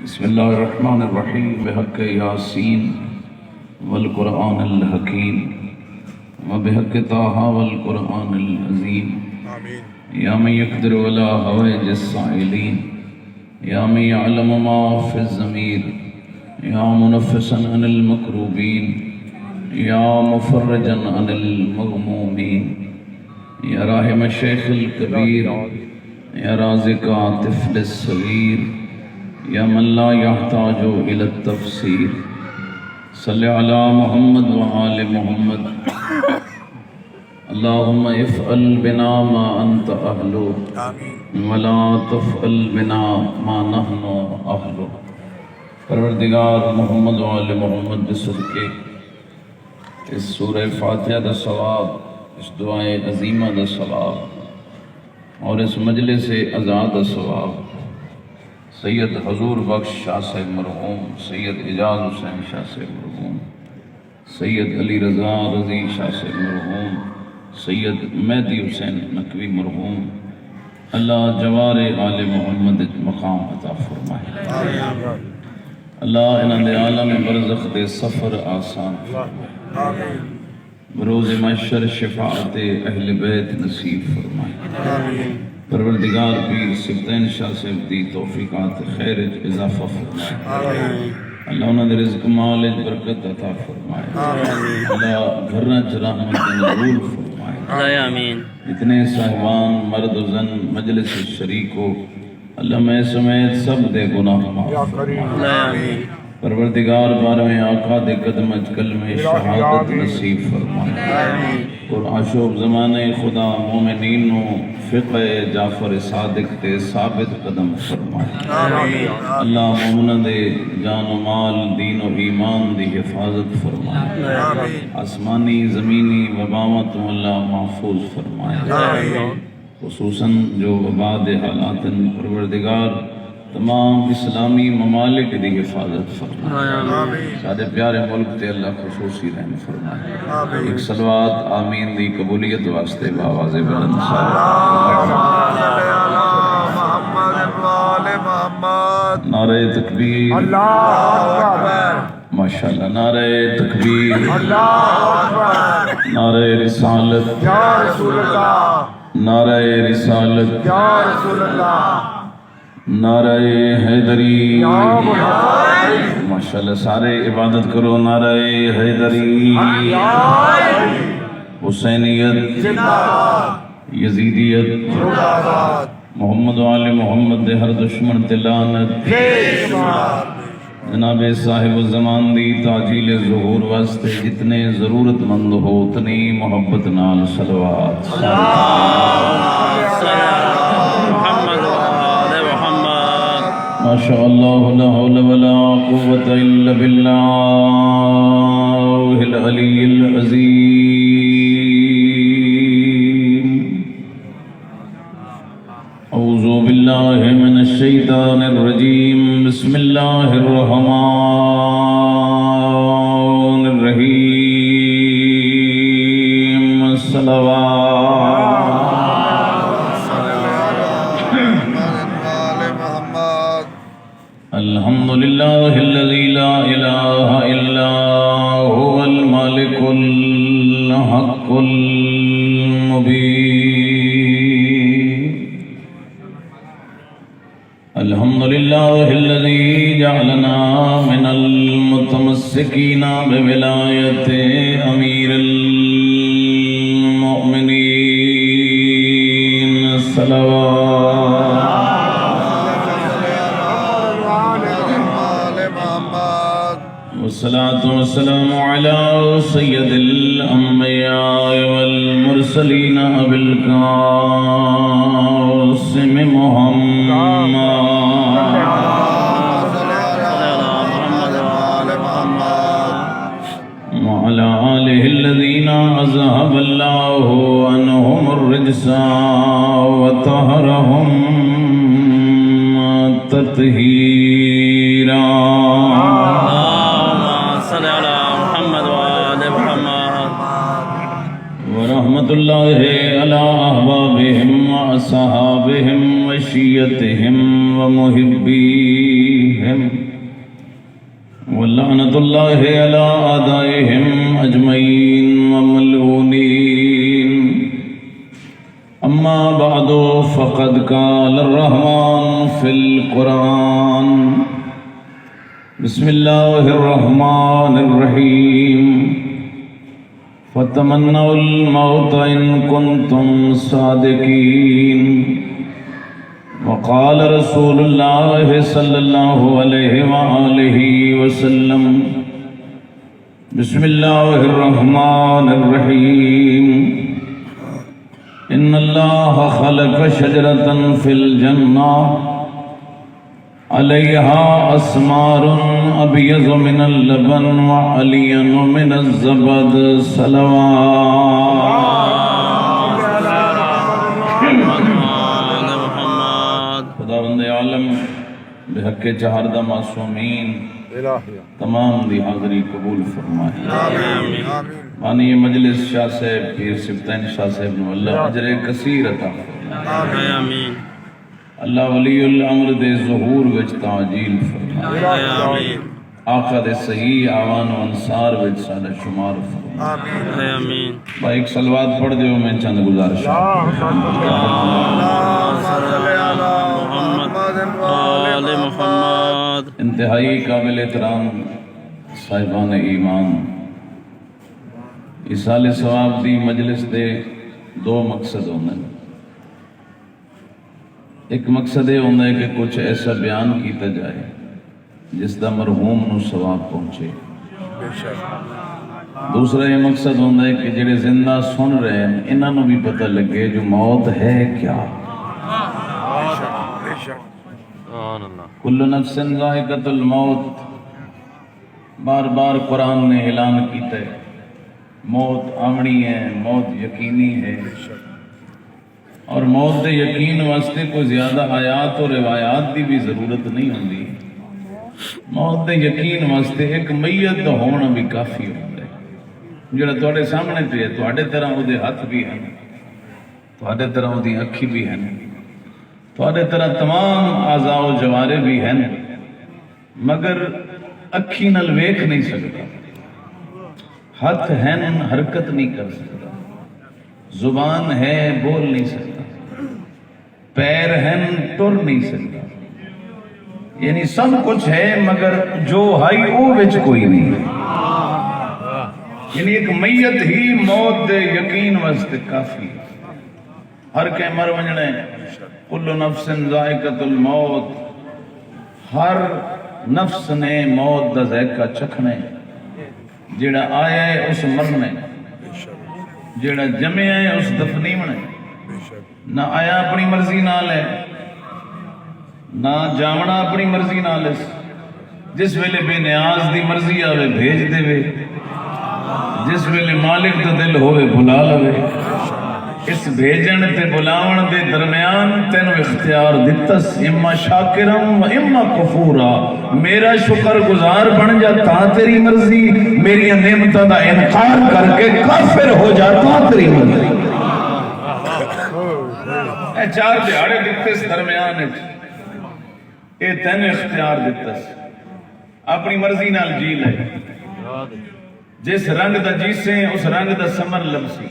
بسم اللہ الرحمن الرحیم بحق یاسین والقرآن الحکیم وبحق طٰہٰ والقرآن العظیم یا من یقدر علی حوائج السائلین یا من یعلم ما فی الضمیر یا منفسا عن المکروبین یا مفرجا عن المغمومین یا راحم الشیخ الکبیر یا رازق طفل الصغیر یا من لا یحتاج الی التفسیر صلی علی محمد وآل محمد اللہم افعل بنا ما انت اہلو ولا تفعل بنا ما نحن اہلو۔ پروردگار محمد وآل محمد بصدقے اس سورہ فاتحہ دا ثواب، اس دعائے عظیمہ دا ثواب اور اس مجلس آزاد دا ثواب سید حضور بخش شاہ صاحب مرحوم، سید اعجاز حسین شاہ صاحب مرحوم، سید علی رضا رضی شاہ صاحب مرحوم، سید مہدی حسین نقوی مرحوم، اللہ جوار آل محمد مقام عطا فرمائے، اللہ انہاں دے عالم برزخ دے سفر آسان فرمائے، بروز محشر شفاعت اہل بیت نصیب فرمائے، پروردگار پیر سبتین شاہ صاحب دی توفیقات خیر اضافہ فرمائے، اللہ انہاں دے رزق مال برکت عطا فرمائے، اللہ گھرنا رحمت نزول فرمائے، آمین۔ اتنے صاحبان مرد و زن مجلس شریکو اللہ میں سمیت سب دے گناہ معاف فرمائے، پروردگار بارہویں آقا دے قدم کلم شہادت نصیب فرمائے، اور عاشق زمانے خدا مومنین و فقہ جعفر صادق تے ثابت قدم فرمائے، اللہ مومنہ دے جان و مال دین و ایمان دی حفاظت فرمائے، آسمانی زمینی وباوت اللہ محفوظ فرمائے، خصوصاً جو وبا دے حالات پروردگار تمام اسلامی ممالک دی حفاظت فرمائے، سارے پیارے ملک تے اللہ خصوصی رحم فرمائے، ایک صلوات آمین دی قبولیت واسطے بآواز بلند نعرہ تکبیر، ماشاءاللہ نعرہ تکبیر، نعرہ رسالت، نعرہ رسالت، نعرہ حیدری، ماشاءاللہ سارے عبادت کرو، نعرہ حیدری، حسینیت، یزیدیت، محمد و آل محمد دے ہر دشمن تے لعنت، جناب صاحب الزمان دی تعجیل ظہور واسطے جتنے ضرورت مند ہو اتنی محبت نال صلوات ماشاء اللہ لا حول ولا قوة الا باللہ العلی العظیم۔ اعوذ باللہ من الشیطان الرجیم، بسم اللہ الرحمن الرحیم، الصلوات الحمدللہ الذی لا الہ الا هو المالک الحق المبین، الحمدللہ الذی جعلنا من المتمسکین بولایت امیر المؤمنین، الصلوات والصلاة والسلام على سید الانبیاء والمرسلین ابی القاسم محمد وعلى آلہ الذین اذهب اللہ عنہم الرجس وطہرہم تطہیرا، ورحمت اللہ علی احبابہم وصحابہم وشیعتہم ومحبیہم، لعنت اللہ علی اعدائهم اجمعین وملعونین اما بعد فقد قال الرحمن فی القرآن بسم اللہ الرحمن الرحیم فتمنوا الموت ان کنتم صادقین وقال رسول اللہ صلی اللہ علیہ وآلہ وسلم بسم اللہ الرحمن الرحیم ان اللہ خلق شجرة فی الجنہ علیہا اسمار ابیض من اللبن وعلین من الزبد صلوات خداوند عالم بحق چہاردہ معصومین تمام دی حاضری قبول فرمائے بانی مجلس شاہ صاحب پیر سبتین شاہ صاحب نو اللہ اجر کثیر عطا فرمائے اللہ ولی الامر دے ظہور وچ تعجیل فرمائے آقا دے صحیح آوان و انصار وچ سادہ شمار فرمائے بھائی ایک صلوات پڑھ دیو میں چند گزارش انتہائی قابل احترام صاحبان ایمان ایصال ثواب دی مجلس دے دو مقصد ہوندے ہیں ایک مقصد یہ ہوتا ہے کہ کچھ ایسا بیان کیتا جائے جس دا مرحوم نو ثواب پہنچے دوسرا یہ مقصد ہوتا ہے کہ جڑے زندہ سن رہے ہیں انہاں نو بھی پتہ لگے جو موت ہے کیا کل نفس ذائقۃ الموت بار بار قرآن نے اعلان کیتا ہے موت آمنی ہے موت یقینی ہے اور موت دے یقین واسطے کوئی زیادہ آیات اور روایات دی بھی ضرورت نہیں ہوندی موت دے یقین واسطے ایک میت دا ہونا بھی کافی ہوتا ہے جڑا تواڈے سامنے پہ ہے تواڈے طرح وہ دے ہاتھ بھی ہیں تواڈے طرح وہ دی اکھی بھی ہیں تواڈے طرح تمام اعضاء و جوارے بھی ہیں مگر اکھی نال ویکھ نہیں سکتا ہاتھ ہیں حرکت نہیں کر سکتا زبان ہے بول نہیں سکتا پیر ہیں ٹر نہیں سکتا یعنی سب کچھ ہے مگر جو ہائی او وچ کوئی نہیں ہے یعنی ایک میت ہی موت دے یقین واسطے کافی ہے ہر کے مر ونجنے کل نفس ذائقۃ الموت ہر نفس نے موت دا ذائقہ چکھنا ہے جڑا آیا ہے اس مرنے جڑا جمع ہے اس دفنی میں نہ آیا اپنی مرضی نال ہے نہ جامنا اپنی مرضی نال ہے جس ویلے بے نیاز دی مرضی آوے بھیج دے وے جس ویلے مالک دا دل ہوئے بلا لوے اس بھیجن تے بلاون دے درمیان تینو اختیار دتس اما شاکرم و اما کفورا میرا شکر گزار بن جاتا تیری مرضی میری نعمتوں دا انکار کر کے کافر ہو جاتا تیری مرضی اے چار دیہاڑے دتس درمیان اے تین اختیار دتس اپنی مرضی نال جی لے جس رنگ دا جیسے اس رنگ دا سمر لبسی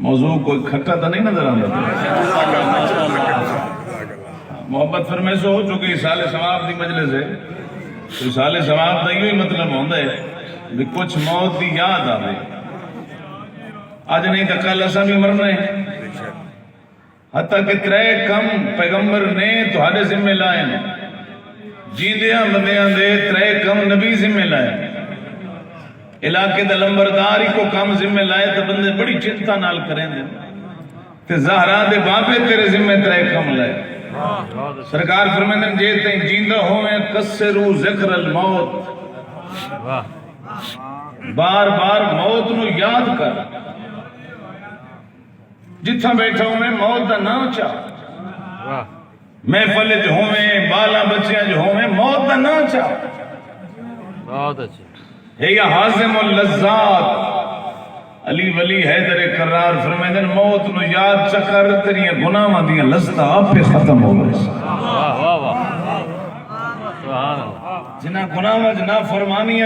موضوع کوئی کھٹا تو نہیں نظر آتا محبت فرمائے سے ہو چکے ایصال ثواب دی مجلس ہے ایصال ثواب دا یہ مطلب ہوتا ہے کہ کچھ موت دی یاد آوے آج نہیں تو کل ایسا بھی مرنا ہے حتیٰ کہ ترے کم پیغمبر نے تہاڈے ذمہ لائے جیندیاں بندیاں دے ترے کم نبی ذمہ لائے علاقے دا لمبرداری کو کام ذمہ لائے تو بندے بڑی چنتا نال کریں دے تے زہرا دے بابے تیرے ذمہ ترے کم لائے سرکار فرمائیں جے تیں جیندہ ہوئے کسرو ذکر الموت بار بار موت نو یاد کر جتھا بیٹھا ہوں میں موت دا نام چاہ محفل جو ہوں میں بالا بچیاں جو ہوں میں موت دا نام چاہ بہت اچھا ہے یا حازم اللذات علی ولی حیدر قرار فرمائیں موت نو یاد چکر تیری گناہ دیاں لذتاں آپ پہ ختم ہو گئے واہ واہ واہ سبحان اللہ گناہ وچ نہ فرمانی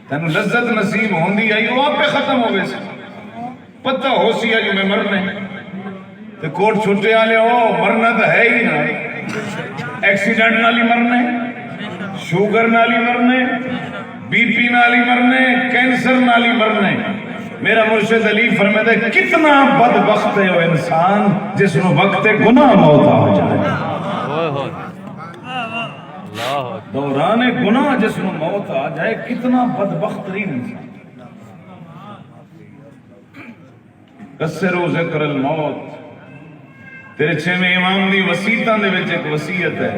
تینو لذت نصیب ہوندی آئی وہ آپ پہ ختم ہو گئے سے پتہ ہو سی ہے جو میں مرنے تے کوٹ چھٹے آلے مرنا تو ہے ہی نا ایکسیڈنٹ نالی مرنے شوگر نالی مرنے بی پی نالی مرنے کینسر نالی مرنے میرا مرشد علی فرماتے کتنا بدبخت ہے وہ انسان جس نو وقت گناہ موت آ جائے دوران گناہ جس نو موت آ جائے کتنا بدبخت ترین انسان کسرو ذکر الموت تیرے چھویں امام دی وصیتاں دے وچ ایک وصیت ہے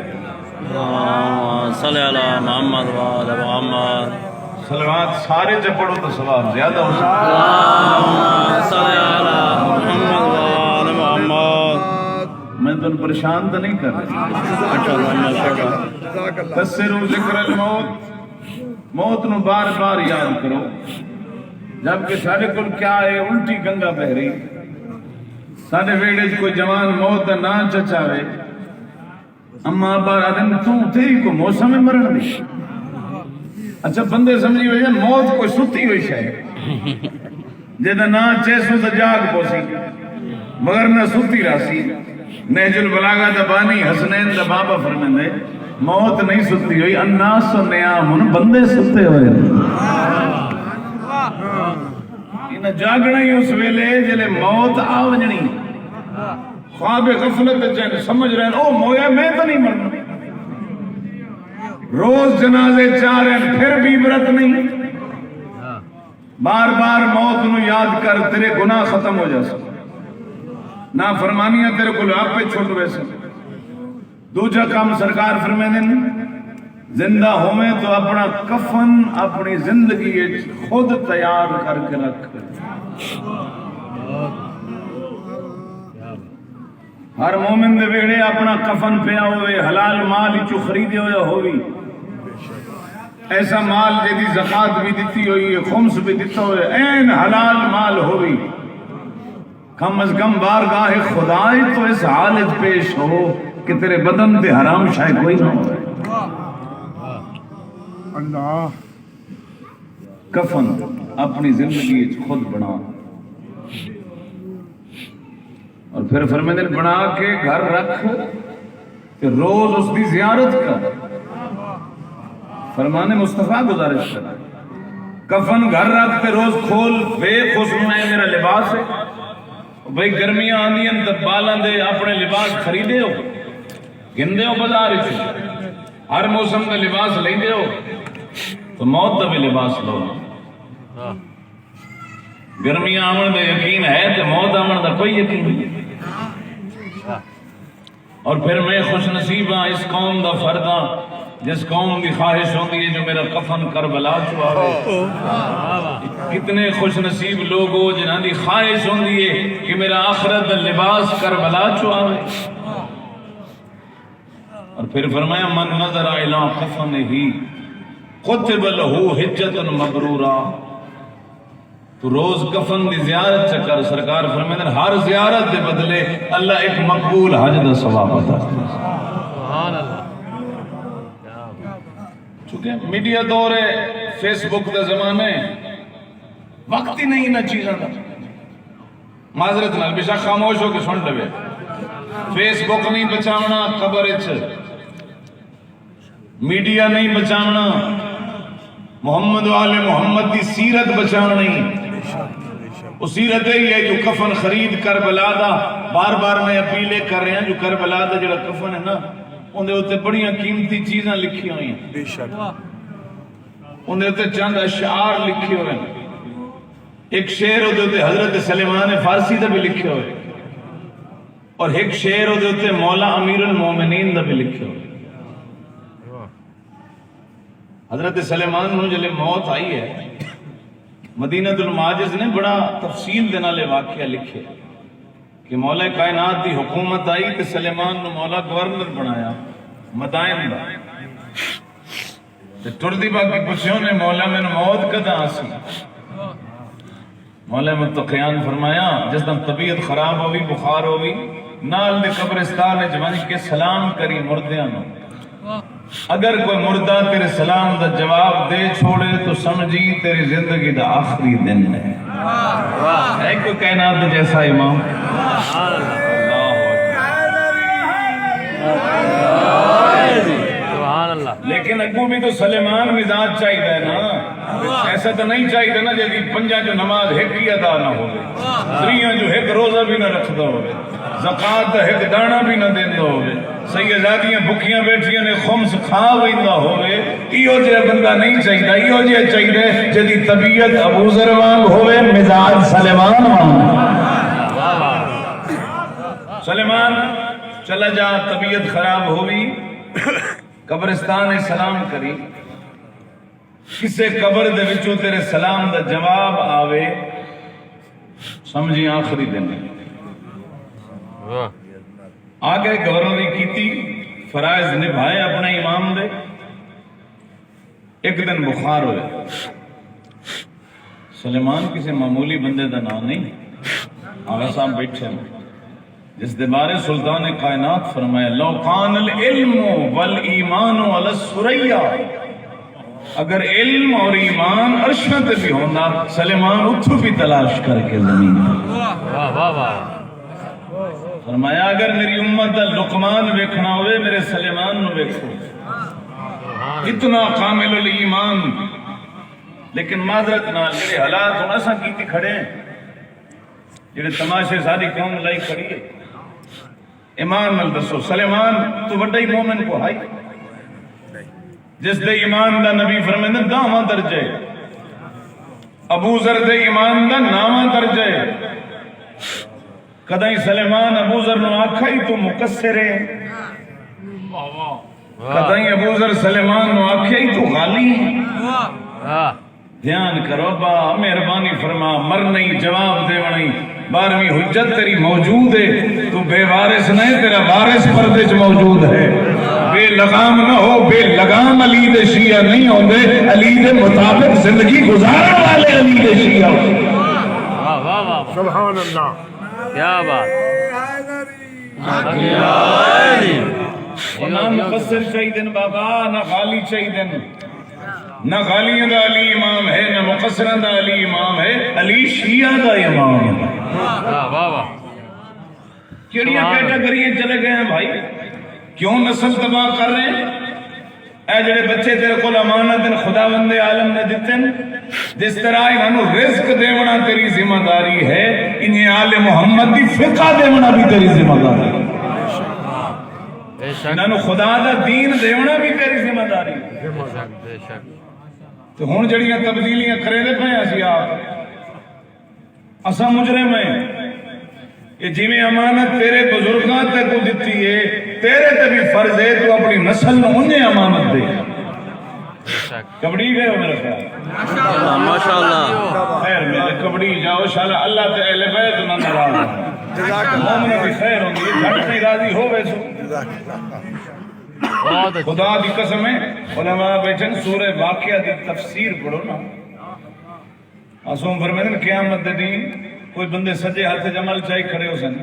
صلی اللہ محمد وعلی محمد صلوات سارے جب پڑھو تو ثواب زیادہ ہو صلی اللہ محمد وعلی محمد میں تم پریشان تو نہیں کر کسرو ذکر الموت موت نو بار بار یاد کرو جبکہ سارے کل کیا ہے الٹی گنگا بہ رہی سارے ویڑے کوئی جوان موت نہ چچاوے اما بار آدم تو تیری کو موسم میں مرن دی اچھا بندے سمجھی ہوئی ہے موت کوئی ستی ہوئی شاید جیدہ نہ چیسو تا جاگ پوسی مگر نہ ستی راسی نہج البلاغہ دبانی حسنین دبابا فرمندے موت نہیں ستی ہوئی الناس و نیامن بندے ستے ہوئے انہیں جاگنا ہی اس ویلے جلے موت آوجنی خواب غفلت چاہنے سمجھ رہے ہیں او مویا میں تو نہیں مرنا روز جنازے چاہ رہے ہیں پھر بھی عبرت نہیں بار بار موت نو یاد کر تیرے گناہ ختم ہو جا سکتا نا فرمانیاں تیرے کو آپ پہ چھوٹ ویسے دوجہ کام سرکار فرمے دیں زندہ ہوئے تو اپنا کفن اپنی زندگی خود تیار کر کے رکھ ہر مومن دے ویڑے اپنا کفن پیا ہوئے حلال مال چو خریدے ہوئے ہوئی ایسا مال جیدی زکاة بھی دیتی ہوئی خمس بھی دیتا ہوئے این حلال مال ہوئی کم از کم بارگاہ خدای تو اس حالت پیش ہو کہ تیرے بدن دے حرام شاید کوئی نہ ہوئے اللہ کفن اپنی زندگی خود بنا اور پھر فرمیدن بنا کے گھر رکھ کہ روز اس کی زیارت کر فرمان مصطفیٰ گزارش کر کفن گھر رکھ کے روز کھول بے خسن ہے میرا لباس ہے بھئی گرمیاں آنی ہیں تب بالاں دے اپنے لباس خریدے ہو گندے ہو بازار ہر موسم کا لباس لیں دے ہو تو موت دا بھی لباس لو گرمیاں آمن دے یقین ہے تو موت آمن دا کوئی یقین نہیں اور پھر میں خوش نصیب ہاں اس قوم دا فرد ہاں جس قوم کی خواہش ہوتی ہے جو میرا کفن کربلا چاہے کتنے خوش نصیب لوگ ہو جنہاں دی خواہش ہوتی ہے کہ میرا آخرت لباس کربلا چاہے اور پھر فرمایا من نظر الی کفنہ کتب لہ حجۃ مبرورہ تو روز کفن دی زیارت چکر سرکار فرمائے ہر زیارت دے بدلے اللہ ایک مقبول حج دا ثواب عطا سبحان اللہ چونکہ میڈیا دور ہے فیس بک دا زمانے وقت ہی نہیں نہ چیزاں دا معذرت نال بشا خاموش ہو کے سن لے فیس بک نہیں بچاونا قبر اچھ میڈیا نہیں بچاونا محمد والے محمد دی سیرت بچانا نہیں وہ سیرت ہی ہے جو کفن خرید کربلا دا بار بار میں اپیلے کر رہے ہیں جو کربلا دا جڑا کفن ہے نا اندھے ہوتے بڑیاں قیمتی چیزاں لکھی ہوئی ہیں بے شک اندھے ہوتے چند اشعار لکھی ہوئے ہیں ایک شعر ہوتے حضرت سلیمان فارسی دا بھی لکھے ہوئے اور ایک شعر ہوتے مولا امیر المومنین دا بھی لکھے ہوئے حضرت سلیمان نو جلے موت آئی ہے مدینہ الماجز نے بڑا تفصیل دینا لے واقعہ لکھے کہ مولا کائنات دی حکومت آئی کہ سلیمان نو مولا گورنر بنایا مدائن دا ٹر دی باقی پچھوں نے مولا میں موت کدا آسی مولا متقیان فرمایا جس دم طبیعت خراب ہوئی بخار ہوئی نال دے قبرستان جوانی کے سلام کری مردیاں نو اگر کوئی مردہ تیرے سلام دا جواب دے چھوڑے تو سمجھی تیری زندگی دا آخری دن ہے۔ ہے کوئی کائنات جیسا امام؟ لیکن اگو بھی تو سلیمان مزاج چاہیے نا، ایسا تو نہیں چاہیے نا جی پنجا جو نماز ایک ہی ادا نہ ہو، تریاں جو ایک روزہ بھی نہ رکھتا ہو، زکات دا ایک دانا بھی نہ دیندا ہو، سیدادیاں بھکیاں بیٹھیاں نے خمس کھا ویندا ہوے، ایہو جہا بندہ نہیں چاہیے، ایہو جہا چاہیے جدی طبیعت ابو ذر وانگ ہوے، مزاج سلیمان وانگ۔ سلیمان چلا جا، طبیعت خراب ہوئی، قبرستان سلام کری، کسے قبر دے وچوں تیرے سلام دا جواب آوے، سمجھی آخری دن آگے گورنری کیتی، فرائض نبھائے اپنا امام دے۔ ایک دن بخار ہوئے، سلیمان کسی معمولی بندے دا نام نہیں، آغا صاحب بیٹھے ہیں، جس دے بارے سلطان کائنات فرمایا لو کان العلم والایمان علی الثریا، اگر علم اور ایمان عرشاں تے بھی ہوندا سلیمان اتھو بھی تلاش کر کے زمین فرمایا اگر میری امت دا لقمان ویکھنا ہوئے میرے سلیمان نو ویکھو، اتنا کامل الایمان۔ لیکن معذرت نال جڑے حالات ہن اساں کیتی کھڑے ہیں، جڑے تماشے ساری قوم لائی کھڑی ہے، ایمان نال دسو سلیمان تو بڑا ہی مومن کو ہائی، جس دے ایمان دا نبی فرمائے 10واں درجہ ہے، ابو ذر دے ایمان دا 9واں درجہ ہے۔ کدائیں سلیمان ابو ذر نو آکھا ہی تو مقصر ہے، کدائیں ابو ذر سلیمان نو آکھا ہی تو غالی ہے۔ دھیان کرو با، مہربانی فرما، مرنی جواب دے ونی، 12ویں حجت تیری موجود ہے، تو بے وارث نہیں، تیرا وارث پردے چ موجود ہے۔ بے لگام نہ ہو، بے لگام علی دے شیعہ نہیں ہوندے، علی دے مطابق زندگی گزارنے والے علی دے شیعہ ہوندے۔ سبحان اللہ، کیا بات، نہ مقصر چاہیے بابا، نہ غالی چاہیے، نہ غالیاں دا علی امام ہے، نہ مقصران دا علی امام ہے، علی شیعہ دا امام ہے۔ کیڑیاں کیٹیگریاں چلے گئے ہیں بھائی، کیوں نسل تباہ کر رہے ہیں؟ اے جڑے بچے تیرے کول امانت خداوند عالم نے دیتے ہیں، جس طرح انہوں رزق دیونا تیری ذمہ داری ہے، انہیں آل محمد دی فقہ دیونا بھی تیری ذمہ داری ہے، انہوں خدا دا دین دیونا بھی تیری ذمہ داری ہے۔ تو ہون جڑیاں تبدیلیاں کرے دے پہنے اسی آپ اسا مجرم ہیں، کہ جی میں امانت تیرے بزرگاں تے کو دیتی ہے، تیرے تے بھی فرض ہے تو اپنی نسل میں انہیں امانت دے۔ کبڑی گئے ہو میرے خیال، ماشاءاللہ، خیر میرے کبڑی جاؤ شاءاللہ، اللہ تے اہل بیت نہ ناراض ہوں، مومنوں کی خیر ہوں گی، گھٹ نہیں راضی ہو ویسو۔ خدا دی قسم ہے، علماء بیٹھن سورہ واقعہ دی تفسیر پڑھو نا، معصوم فرمائے قیامت دے دن کوئی بندے سجے ہاتھ جمل چاہی کھڑے ہو سن،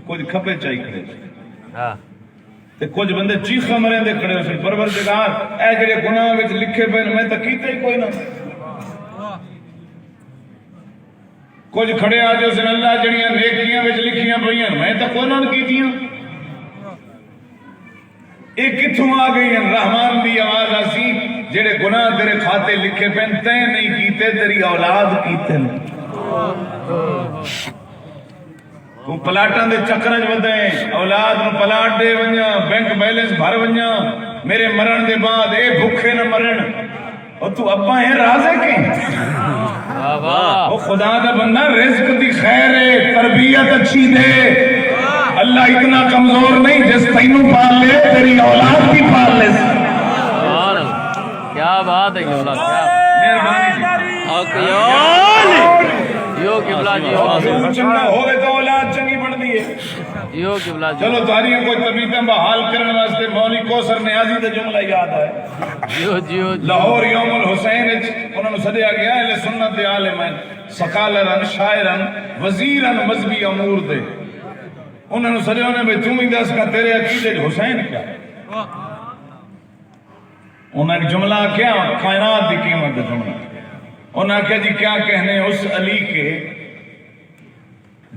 کوئی کھبے چاہی کھڑے ہو، تے کچھ بندے چیخا مرے دے کھڑے ہو سن، پروردگار اے جڑے گناہ وچ لکھے پے میں تے کیتے ہی کوئی نہ، کچھ کھڑے آ جو سن اللہ جڑیاں نیکیاں وچ لکھیاں پئیاں میں تے کوئی نہ کیتیاں۔ ایک کتھوں آ گئی ہیں رحمان دی آواز آسی جڑے گناہ تیرے کھاتے لکھے پین تے نہیں کیتے تیری اولاد کیتے ہیں، تو پلاٹاں دے چکرج ودیں، اولاد نو پلاٹ دے ونجا، بینک بیلنس بھر ونجا، میرے مرن دے بعد اے بھوکے نہ مرن، اور تو ابا ہیں رازے کے وہ خدا دا بندہ رزق دی خیر ہے، تربیت اچھی دے، اللہ اتنا کمزور نہیں جس تینوں پال لے تیری اولاد بھی پال لے۔ کیا بات ہے، کیا مہربانی یو قبلہ جی، چنگا ہوئے تو اولاد چنگی بن دیئے۔ یو قبلہ جی، چلو تاریخ کوئی طبیعتیں بحال کرنے واسطے مولی کوثر نیازی دے جملہ یاد آئے، جیو جیو لاہور یوم الحسین انہوں نے صدیہ گیا اہل سنت عالمین سکالرن شاعرن وزیرن مذہبی امور دے، انہوں نے صدیہ نے بھی تم ہی دس کا تیرے عقیدے حسین کیا، انہوں نے ایک جملہ کیا کائنات کی قیمت کا جملہ انہوں نے کہا جی کیا کہنے اس علی کے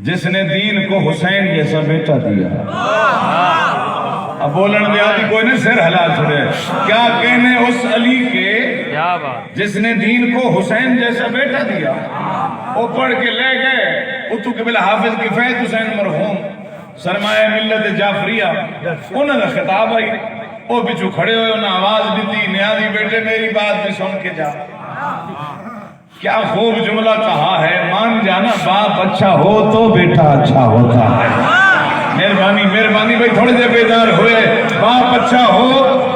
جس نے دین کو حسین جیسا بیٹا دیا. اب بولن دیا جی کوئی نہیں سر ہلا چھوڑے. کیا کہنے اس علی کے کیا بات جس نے دین کو حسین جیسا بیٹا دیا. وہ پڑھ کے لے گئے اتو قبل حافظ کفایت حسین مرحوم سرمایہ ملت جعفریہ انہوں نے خطاب آئی وہ بچو کھڑے ہوئے انہوں نے آواز دیتی نیازی بیٹے میری بات بھی سن کے جا. کیا خوب جملہ کہا ہے مان جانا باپ اچھا ہو تو بیٹا اچھا ہوتا ہے. مہربانی مہربانی بھائی تھوڑے دیر بیدار ہوئے. باپ اچھا ہو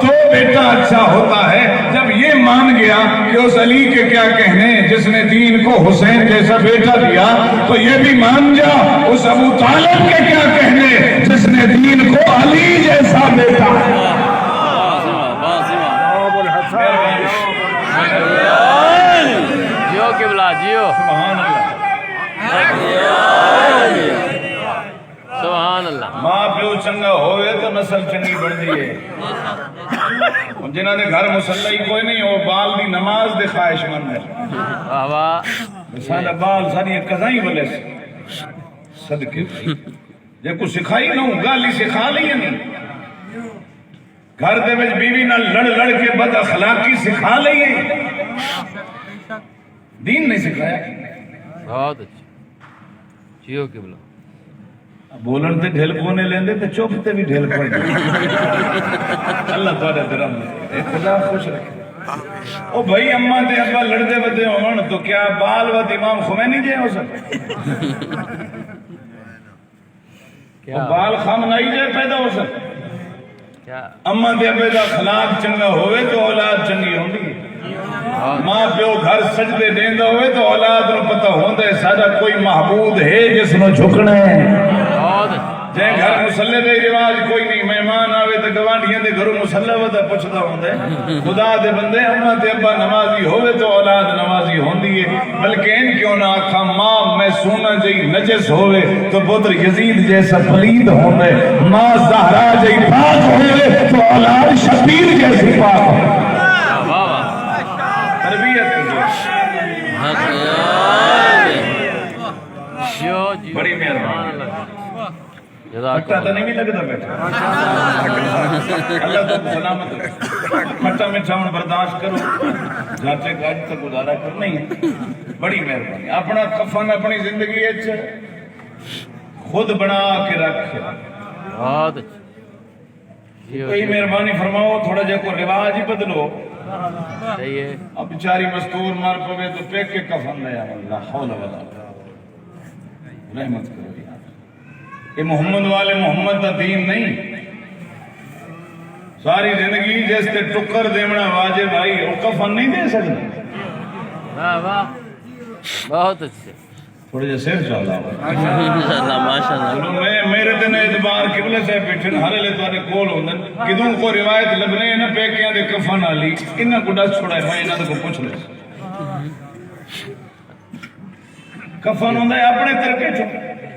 تو بیٹا اچھا ہوتا ہے. جب یہ مان گیا کہ اس علی کے کیا کہنے جس نے دین کو حسین جیسا بیٹا دیا تو یہ بھی مان جا اس ابو طالب کے کیا کہنے جس نے دین کو علی جیسا بیٹا. جیو قبلہ جیو سبحان اللہ سبحان اللہ. ماں پیو چنگا ہوئے تو نسل چنگی بڑھ دیئے. جنہوں نے گھر مسلحی کوئی نہیں ہو بال دی نماز دے خواہش مند ہے. واہ واہ سارا بال ساری قضائیں بلے سے صدقے جے کو سکھائی نہ ہوں گالی سکھا لی نہیں. گھر دے وچ بیوی نہ لڑ لڑ کے بد اخلاقی سکھا لئی دین نہیں سکھایا. بہت اچھا جیو قبلہ. بولن تے ڈھیل کونے لیندے تے چپ تے بھی ڈھیل پڑ جائے. اللہ تعالیٰ درم خدا خوش رکھے. او بھائی اماں تے ابا لڑدے بدے ہون تو کیا بال ود امام خمینی جے ہو سکتے. بال خامنائی جے پیدا ہو سکتے. اماں تے ابے دا اخلاق چنگا ہوئے تو اولاد چنگی ہوندی. ماں پیو گھر سجدے دیندا ہوئے تو اولاد نو پتہ ہوندا ہے ساڈا کوئی معبود ہے جس نو جھکنا ہے. جے گھر مسلے دے رواج کوئی نہیں مہمان آوے تے گوانڈیاں دے گھروں مسلہ ودا پوچھدا ہوندا ہے. خدا دے بندے اماں تے ابا نمازی ہوئے تو اولاد نمازی ہوندی ہے. بلکہ ان کیوں نہ آکھا ماں میں سونا جئی نجس ہوئے تو پتر یزید جیسا پلید ہوندا ہے. ماں زہرا جئی پاک ہوئے تو اولاد شبیر جیسی پاک ہوندا ہے. بڑی مہربانی. کھٹا تو نہیں لگتا بیٹا. اللہ تو سلامت کھٹا میٹھا ہوں برداشت کرو جاتے گاج تک گزارا کر نہیں ہے. بڑی مہربانی. اپنا کفن اپنی زندگی خود بنا کے رکھ. بہت اچھا. کوئی مہربانی فرماؤ تھوڑا جا کو رواج ہی بدلو. صحیح ہے. اب بیچاری مستور مار پوے تو پیک کے کفن لے اللہ حول ولا رحمت کرو. یہ محمد والے محمد کا دین نہیں. ساری زندگی جس تے ٹکر دیونا واجب بھائی وہ کفن نہیں دے سکتے. واہ واہ بہت اچھے. تھوڑے جے سیر چاہتا ہوں ماشاءاللہ ماشاءاللہ. میرے دن اعتبار قبلے سے بیٹھن ہر لے توانے کول ہوندن کدوں کو روایت لبنے نہ پیکیاں دے کفن والی انہاں کو ڈس چھڑائے میں انہاں کو پوچھ لے. کفن ہوندا ہے اپنے طریقے چ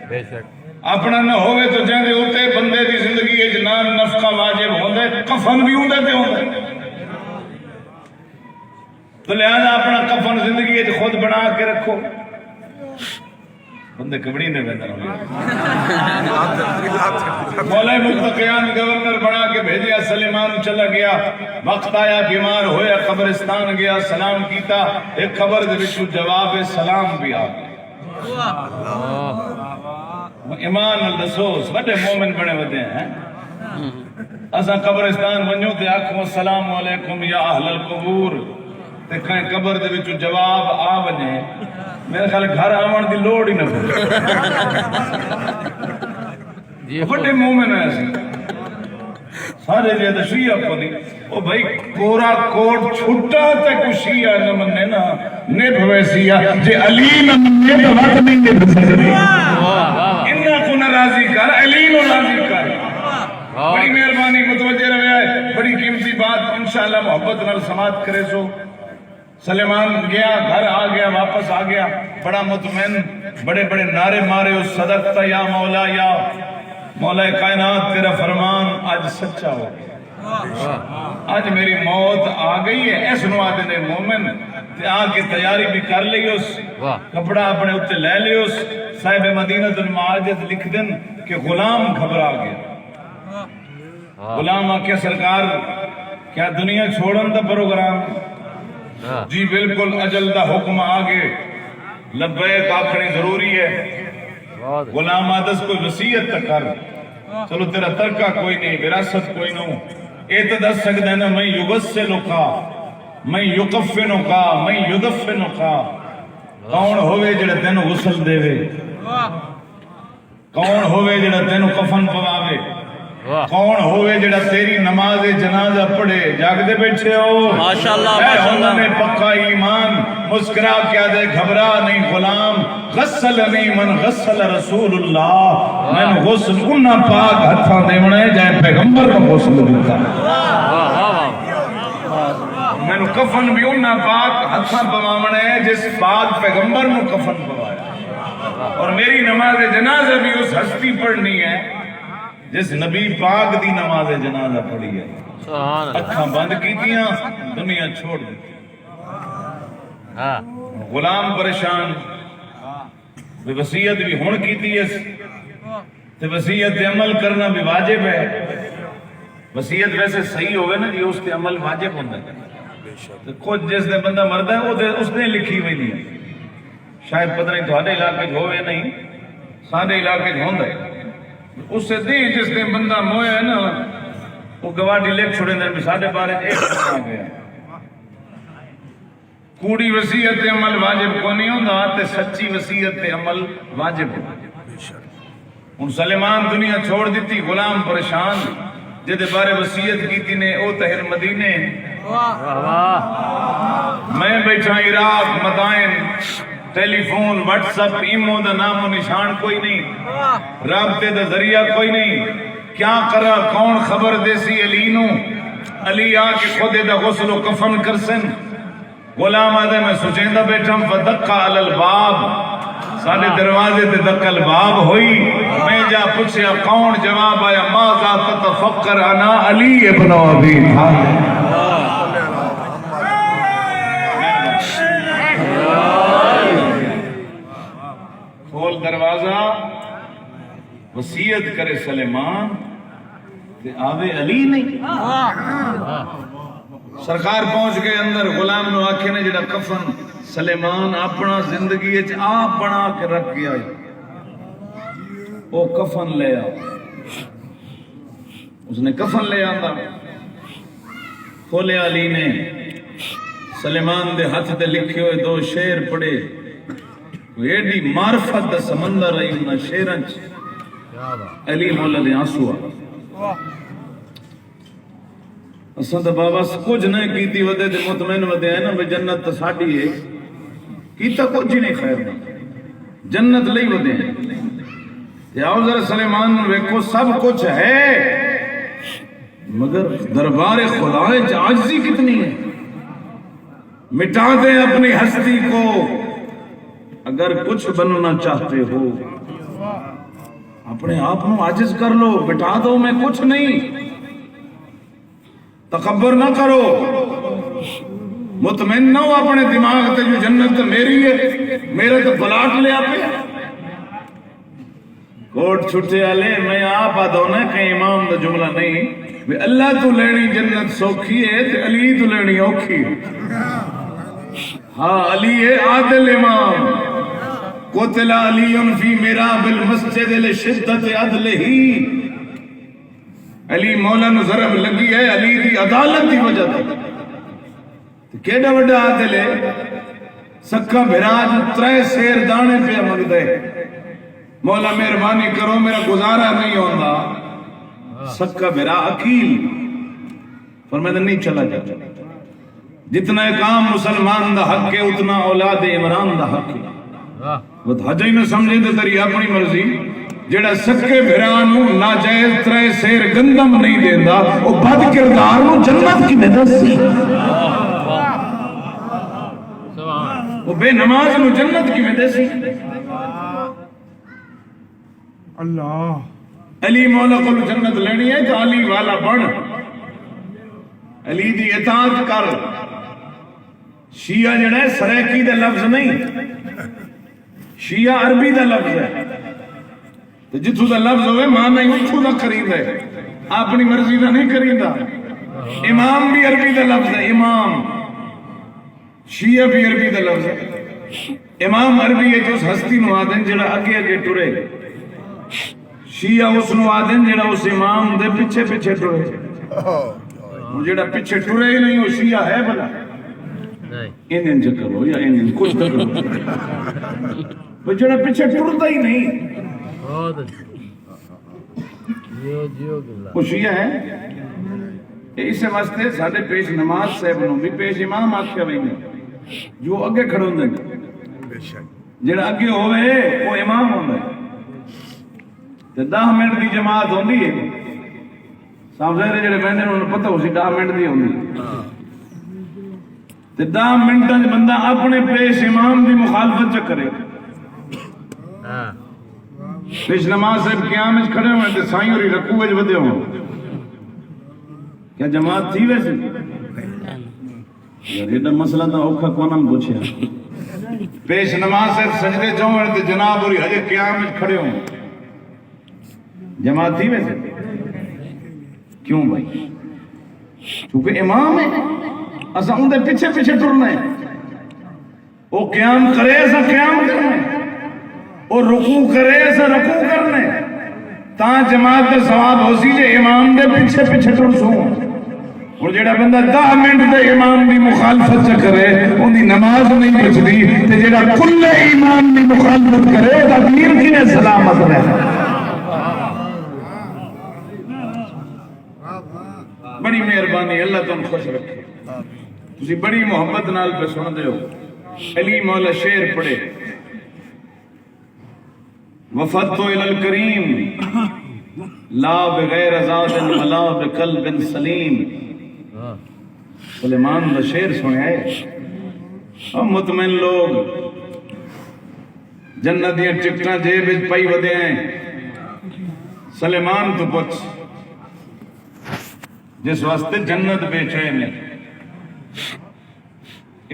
بے شک. اپنا نہ ہوئے تو جہاں ہوتے بندے دی زندگی جنان نفقہ واجب ہوندے کفن بھی ہوندے تے ہوندے. تو لہذا اپنا کفن زندگی خود بنا کے رکھو. بندے کبڑی نے بہتر ہوئے. مولا متقیان گورنر بنا کے بھیجیا. سلیمان چلا گیا. وقت آیا بیمار ہویا قبرستان گیا سلام کیتا. ایک خبر دے وچوں جواب سلام بھی آ گیا. ایمان دسو وڈے مومن بڑے ودے ہیں. اساں قبرستان ونجو تے آکھو السلام علیکم یا اہل القبور تے کہیں قبر دے وچوں جواب آ ونے میرے خیال گھر آون دی لوڑ ہی نہ پئی. وڈے مومن ہیں اسی سارے جے تے شیعہ کو نہیں. او بھائی کورا کوٹ چھٹا تے کو شیعہ نہ منے نا نبھ ویسی جے علی نہ منے تو وقت نہیں نبھ سکتے. انہاں کو ناراضی کر علی نو راضی کر. بڑی مہربانی متوجہ رہے. بڑی قیمتی بات انشاءاللہ محبت نال سماعت کرے سو. سلیمان گیا گھر آ گیا واپس آ گیا بڑا مطمئن. بڑے بڑے نعرے مارے اس صدقتا یا مولا مولا کائنات تیرا فرمان آج سچا ہو گیا. آج میری موت آ گئی ہے اس نو آدھے نے مومن تے آ کے تیاری بھی کر لی اس واہ کپڑا اپنے اتنے لے لی اس صاحب مدینہ المعاجد لکھ دن کہ غلام گھبرا گیا غلام آ کے سرکار کیا دنیا چھوڑن دا پروگرام ہاں جی بالکل اجل دا حکم آگے لبیک آکھنی ضروری ہے بہت غلام آدس کوئی وصیت تک کر چلو تیرا ترکہ کوئی نہیں وراثت کوئی نو اے تو دس سکتا ہے نا میں یغسلو کا میں یکفنو کا میں یدفنو کا کون ہوئے جڑا تینو غسل دے وے کون ہوئے جڑا تینو کفن پواوے واہ کون ہوئے جڑا تیری نماز جنازہ پڑھے جاگ دے بیٹھے ہو ماشاءاللہ اے ماشاءاللہ میں پکا ایمان مسکرا کیا دے گھبرا نہیں غلام غسلنی من غسل رسول اللہ میں غسل انہا پاک ہتھاں دے منے جائے پیغمبر کا غسل دیتا واہ واہ میں کفن بھی انہا پاک ہتھاں پوامنے جس پاک پیغمبر نو کفن پوایا اور میری نماز جنازہ بھی اس ہستی پڑھنی ہے جس نبی پاک دی نماز جنازہ پڑھی ہے سبحان اللہ اکھاں بند کیتیاں دنیا چھوڑ دی ہاں غلام پریشان بھی وصیت بھی ہون کیتی ہے تے وصیت تے عمل کرنا بھی واجب ہے وصیت ویسے صحیح ہوگا نا جی اس تے عمل واجب ہوتا ہے کچھ جس نے بندہ مرد ہے اس نے لکھی ہوئی نہیں شاید پتہ نہیں تھوڑے علاقے ہوئے نہیں سارے علاقے ہوندا ہے اس سے دی جس نے بندہ مویا ہے نا وہ گواہی لکھ چھوڑے نے ساڈے بارے ایک آ گیا کوڑی وصیت عمل واجب کو نہیں ہوندا تے سچی وصیت عمل واجب ہوندا ہن سلیمان دنیا چھوڑ دیتی غلام پریشان جدے بارے وصیت کیتی نے او تہر مدینے واہ واہ میں بیٹھا عراق مدائن ٹیلی فون واٹس اپ ایمو دا نام و نشان کوئی نہیں رابطے دا ذریعہ کوئی نہیں کیا کرا کون خبر دیسی علی نو علی آ کے خود دا غسل و کفن کرسن غلام آدھے میں سوچیں دا بیٹھا فدقا علی الباب سارے دروازے تے دقا الباب ہوئی میں جا پوچھیا کون جواب آیا ماذا تتفکر انا علی ابن ابی طالب کھول دروازہ وصیت کرے سلیمان تے آوے علی نہیں سرکار پہنچ گئے اندر غلام نو آکھے نے جڑا کفن سلیمان اپنا زندگی اچ آپ بنا کے رکھ گیا وہ کفن لے آ اس نے کفن لے آندا کھولے علی نے سلیمان دے ہاتھ تے لکھے ہوئے دو شعر پڑھے ایڈی معرفت دا سمندر رہی انہاں شعراں چ علی مولا دے آنسو آ اساں تے بابا کچھ نہیں کیتی ودے تے مطمئن ودے ہیں نا بے جنت تے ساڈی ہے کیتا کچھ نہیں خیر دا جنت لئی ودے ہیں تے آؤ ذرا سلیمان ویکھو سب کچھ ہے مگر دربار خدا وچ عاجزی کتنی ہے مٹا دیں اپنی ہستی کو اگر کچھ بننا چاہتے ہو اپنے آپ کو عاجز کر لو مٹا دو میں کچھ نہیں تکبر نہ کرو مطمئن نہ ہو اپنے دماغ تے جو جنت میری ہے میرے تو پلاٹ لے آپے کوٹ چھٹے آلے میں آپ آدھونا کہ امام دا جملہ نہیں اللہ تو لینی جنت سوکھی ہے تے علی تو لینی اوکھی ہاں علی ہے عادل امام قتل علی فی مراب المسجد لشدت عدلہ علی مولا نو ضرب لگی ہے علی دی عدالت دی وجہ تے کیڑا وڈا عادل ہے سکا بھراج ترے سیر دانے پہ منگ دے مولا مہربانی کرو میرا گزارا نہیں ہوندا سکا بھرا عقیل فرمایا نہیں چلا جاتا جتنا کام مسلمان دا حق ہے اتنا اولاد عمران دا حق ہے وہ حج ہی نہ سمجھے تے تیری اپنی مرضی جڑا سکے بھران نو ناجائز ترے سیر گندم نہیں دیندا او بد کردار نو جنت کی مدد سی وہ بے نماز نو جنت کی مدد سی اللہ علی مولا کو جنت لینی ہے تو علی والا بن علی دی اطاعت کر. شیعہ جڑا ہے سریکی دا لفظ نہیں، شیعہ عربی دا لفظ ہے. تو جتھو دا لفظ ہوئے مانا ہی اتھو دا کریم ہے، اپنی مرضی دا نہیں کریم دا. امام بھی عربی دا لفظ ہے، امام. شیعہ بھی عربی دا لفظ ہے. امام عربی ہے جو اس ہستی نو آدن جڑا اگے اگے ٹرے. شیعہ اس نو آدن جڑا اس امام دے پیچھے پیچھے ٹرے. وہ جڑا پیچھے ٹرے ہی نہیں وہ شیعہ ہے بلا. انہیں چکر ہو یا انہیں کچھ تک وہ جڑا پیچھے ٹرتا ہی نہیں وہ شیعہ ہے. اس واسطے سارے پیش نماز صاحب نو بھی پیش امام آکھیا ویندے جو اگے کھڑوں دے. جڑا اگے ہوئے وہ امام ہوندے. تے 10 منٹ دی جماعت ہوندی ہے. سامنے جڑے بہندے انہوں پتہ ہو سی 10 منٹ دی ہوندی. تے 10 منٹاں بندہ اپنے پیش امام دی مخالفت چ کرے. پیش نماز صاحب قیام وچ کھڑے ہوئے تے سائیں ہوری رکوع وچ ودے ہون. کیا جماعت تھی ویسے؟ یار ایڈا مسئلہ تو اوکھا کونم پوچھیا. پیش نماز صاحب سجدے چون تے جناب ہوری ہجے قیام وچ کھڑے ہون. جماعت تھی ویسے؟ کیوں بھائی؟ کیونکہ امام ہے. اسا ان دے پیچھے پیچھے ٹرنا ہے. وہ قیام کرے اسا قیام کرنا ہے. وہ رکوع کرے اسا رکوع کرنا ہے. تا جماعت دا ثواب ہو سی جے امام دے پیچھے پیچھے ٹر سو. اور جڑا بندہ 10 منٹ دے امام دی مخالفت چ کرے ان دی نماز نہیں بچدی. تے جڑا کل امام دی مخالفت کرے دا دین کنے سلامت رہے. بڑی مہربانی اللہ تم خوش رکھے. تسی بڑی محبت نال پہ سن دے ہو. علی مولا شعر پڑھے وفدت الى الكريم لا بغیر زاد ولا بقلب سلیم. سلیمان دا شعر سنے ہے. ہم مطمئن لوگ جنت دیا ٹکٹاں جیب وچ پئی ودے ہیں. سلیمان تو پوچھ جس واسطے جنت بیچے نے.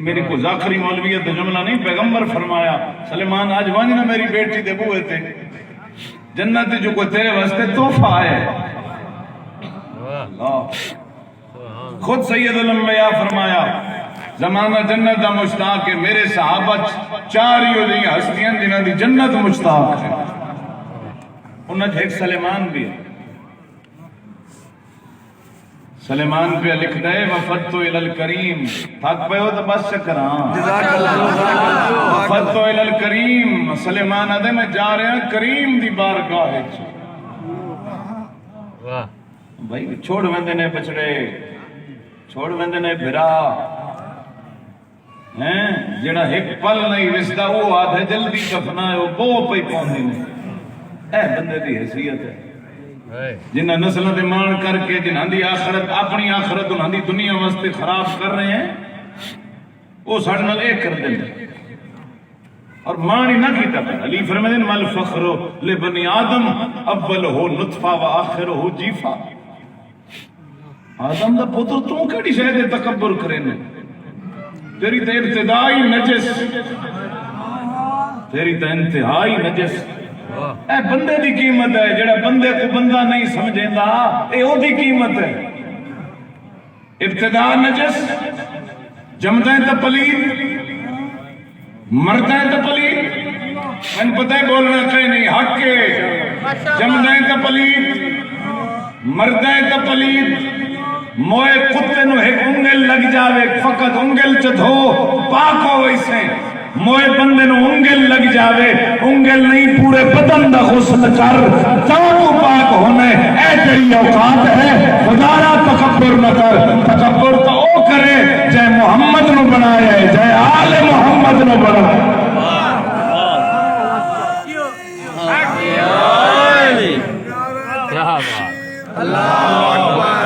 میری کو ذاکری مولویت جملہ نہیں، پیغمبر فرمایا سلیمان آج وانجنا میری بیٹی دے بوئے تھے جنت جو کوئی تیرے واسطے تحفہ آئے. خود سید الانبیاء فرمایا زمانہ جنت دا مشتاق ہے. میرے صحابہ 4 ہی ہو جائیں ہستیاں جنہاں دی جنت مشتاق ہے. انہاں ایک سلیمان بھی ہے. سلیمان پہ لکھ دے وفدت الى الکریم. تھک پہ ہو تو بس شکران وفدت الى الکریم. سلیمان آدھے میں جا رہا ہوں کریم دی بارگاہ وچ. بھائی چھوڑ ویندے نے بچڑے، چھوڑ ویندے نے بھرا ہیں. جڑا ایک پل نہیں وسدا وہ آدھے جلدی کفنا ہے وہ بو پئی پوندی نے. اے بندے دی حیثیت ہے جنہ نسلوں دے مان کر کے جنہاں دی آخرت اپنی آخرت انہاں دی دنیا واسطے خراب کر رہے ہیں. وہ ساڈے نال ایک کر دیں اور مان ہی نہ کیتا. علی فرماتے ہیں مل فخر لبنی آدم اولہ نطفہ و آخرہ جیفہ. آدم دا پتر تو کیڑی شے دے تکبر کرے نے؟ تیری تے ابتدائی نجس، تیری تے انتہائی نجس. اے بندے دی قیمت ہے. جڑا بندے کو بندہ نہیں سمجھیندا اے او دی قیمت ہے. ابتدا نجس، جمدیں تے پلید، مردیں تے پلید. میں پتہ ہے بولنا کہیں نہیں حق ہے. جمدیں تے پلید، مردیں تے پلید. موئے کتے نو ایک انگل لگ جاوے فقط انگل چ دھو پاک ہو. ویسے موئے بندے نو انگل لگ جاوے انگل نہیں پورے بدن دا غسل کر تو پاک ہونے. اے تیری اوقات ہے. خدارا تکبر نہ کر. تکبر تو او کرے جے محمد نو بنایا ہے، جے آل محمد نو بنایا. کیا بات. اللہ اکبر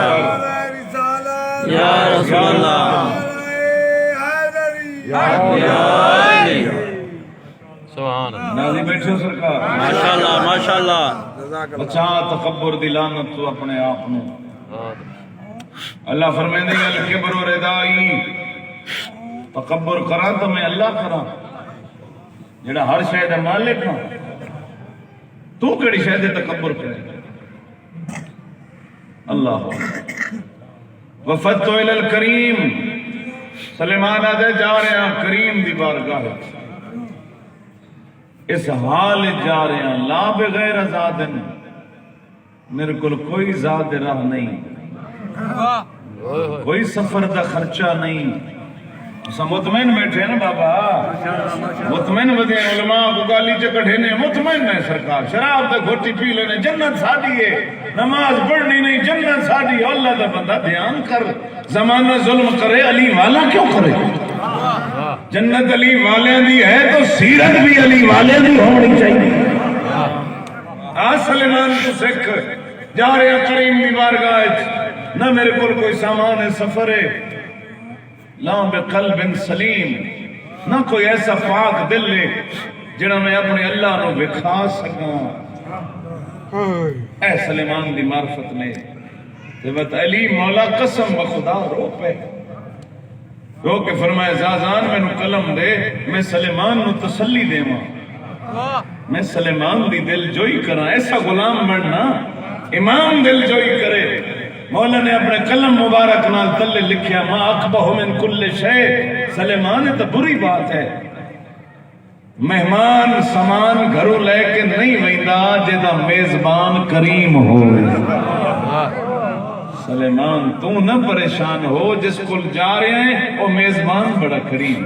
یا رسول اللہ سبحان اللہ. ناظرین بیٹھو سرکار ماشاءاللہ ماشاءاللہ. بچا تکبر دی لعنت تو اپنے آپ نو. اللہ فرمائیں گے الکبر و ردائی، تکبر کرا تو میں اللہ کرا جڑا ہر شے دا مالک ہاں، تو کیڑی شے تے تکبر کرے؟ اللہ وفدت الی الکریم، سلیمان آدھے جا رہے ہیں کریم دی بارگاہ، اس حال جا رہے ہیں لا بغیر زادن، میرے کل کوئی زاد راہ نہیں، کوئی سفر دا خرچہ نہیں، مطمئن بیٹھے ہیں نا بابا، مطمئن بدے علماء کو گالی چکٹھے نے مطمئن ہے سرکار، شراب تے گھوٹی پی لینے جنت ساڑی ہے، نماز پڑھنی نہیں جنت ساڑی، اللہ دا بندہ دھیان کر، زمانہ ظلم کرے علی والا کیوں کرے؟ جنت علی والے دی ہے تو سیرت بھی علی والے دی ہونی چاہیے۔ سلیمان کو سکھ جا رہے ہیں کریم دی بارگاہ، نہ میرے کوئی سامان ہے سفر ہے، لا بقلب سلیم، نہ کوئی ایسا پاک دل لے جنہاں میں اپنے اللہ نو بکھا سکاں۔ اے سلیمان دی معرفت نے تبت علی مولا قسم بخدا رو پہ رو کے فرمائے زازان میں نو قلم دے، میں سلیمان نو تسلی دے ماں، میں سلیمان دی دل جوئی کرا، ایسا غلام بننا امام دل جوئی کرے۔ مولا نے اپنے قلم مبارک نال تلے لکھیا ما اقبہ من کل شے، سلیمان تو بری بات ہے، مہمان سامان گھروں لے کے نہیں ویندا جیدا میزبان کریم ہو۔ سلیمان تو نہ پریشان ہو، جس کل جا رہے ہیں وہ میزبان بڑا کریم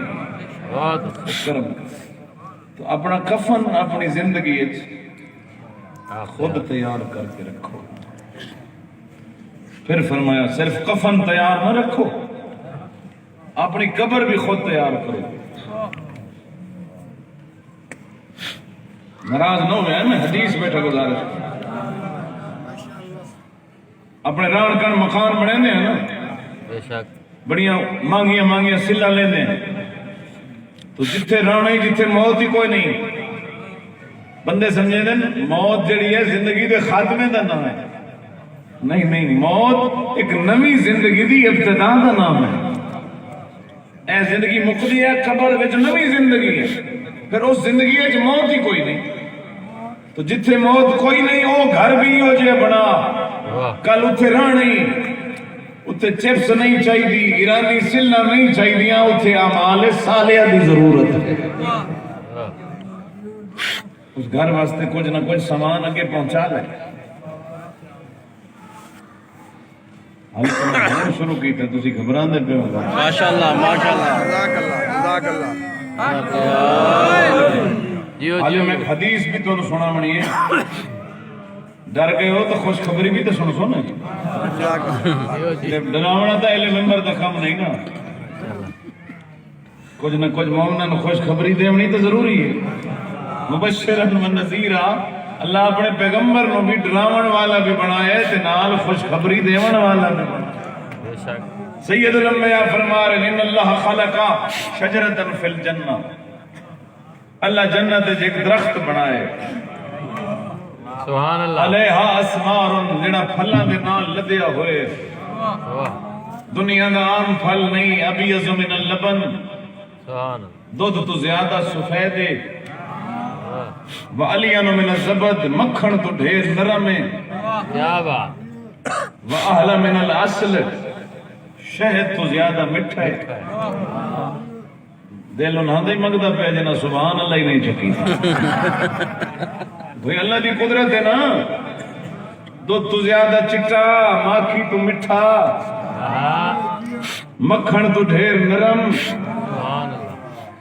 کرم۔ تو اپنا کفن اپنی زندگی خود تیار کر کے رکھو۔ پھر فرمایا صرف کفن تیار نہ رکھو، اپنی قبر بھی خود تیار کرو۔ ناراض نہ ہوئے میں حدیث بیٹھا گزارش، اپنے ران کن مکان بنے ہیں نا، بڑیاں مانگیاں سلا لیندے ہیں، تو جتھے رانا ہی جتھے موت ہی کوئی نہیں، بندے سمجھے دیں موت جڑی ہے زندگی دے خاتمے دا نام ہے، نہیں، موت ایک نوی زندگی دی ابتدا دا نام ہے۔ اے زندگی مقدی ہے، قبر وچ نوی زندگی ہے، پھر اس زندگی ہے جو موت ہی کوئی نہیں، تو جتھے موت کوئی نہیں وہ گھر بھی ہو جائے بنا، کل اتھے راہ نہیں، اتھے چپس نہیں چاہیے، ایرانی سلہ نہیں چاہیے، اتھے اعمال صالحہ دی ضرورت ہے۔ اس گھر واسطے کچھ نہ کچھ سامان اگے پہنچا لے۔ ہم شروع کی تھا تسی گھبران دے پہ ہوگا ماشاءاللہ ماشاءاللہ جزاک اللہ آج میں ایک حدیث بھی تو سنا منی ہے، ڈر گئے ہو تو خوشخبری بھی تو سن ڈراونا تھا اہل ممبر دا کام نہیں نا، کچھ نہ کچھ مومنہ نو خوشخبری دیونی تو ضروری ہے۔ مبشرن و نذیرہ، اللہ اپنے پیغمبر نو بھی ڈراون والا بھی بنایا ہے تے نال خوشخبری دیون والا بھی بنایا۔ سید الانبیاء فرما رہے ان اللہ خلق شجرۃ فی الجنہ، اللہ جنت ایک درخت بنائے، سبحان اللہ، علیہا اسمار، جڑا پھلاں دے نال لدیا ہوئے، دنیا دا عام پھل نہیں، ابیض من اللبن، سبحان دودھ تو زیادہ سفید ہے، وَعَلِيَنُ مِنَ الزَّبَدِ، مکھن تو ڈھیر نرم ہے، کیا بات، وَأَحْلَ مِنَ الْعَسْلِ، شہد تو زیادہ مٹھا ہے۔ دل انہاں دے منگدا پہ جنا سبحان اللہ ہی نہیں چکی، بھئی اللہ دی قدرت ہے نا، دودھ تو زیادہ چٹا، ماکھی تو مٹھا، مکھن تو ڈھیر نرم، سبحان اللہ،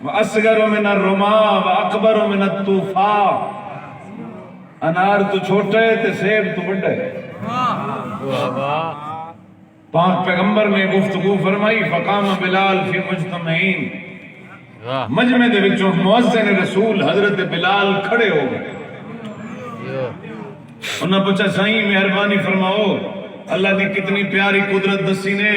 وَأَصْغَرُ مِنَ الرُّمَا وَأَكْبَرُ مِنَ الطُّوفَا، انار تو چھوٹا ہے تے سیب تو بڑا ہے۔ پاک پیغمبر نے گفتگو فرمائی، فقام بلال فی مجتمعین، مجمع دے وچوں مؤذن رسول حضرت بلال کھڑے ہو گئے، انہاں پوچھا سائیں مہربانی فرماؤ، اللہ دی کتنی پیاری قدرت دسی نے،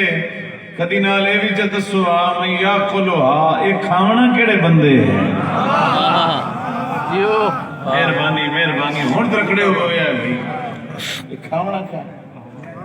کدی نال اے وی چ دسو من یاکلھا، اے کھاونا کیڑے بندے ہیں؟ مہربانی ہن ترکڑے ہو گئے ہیں بھائی، اے کھاونا کیا؟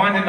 5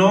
9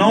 9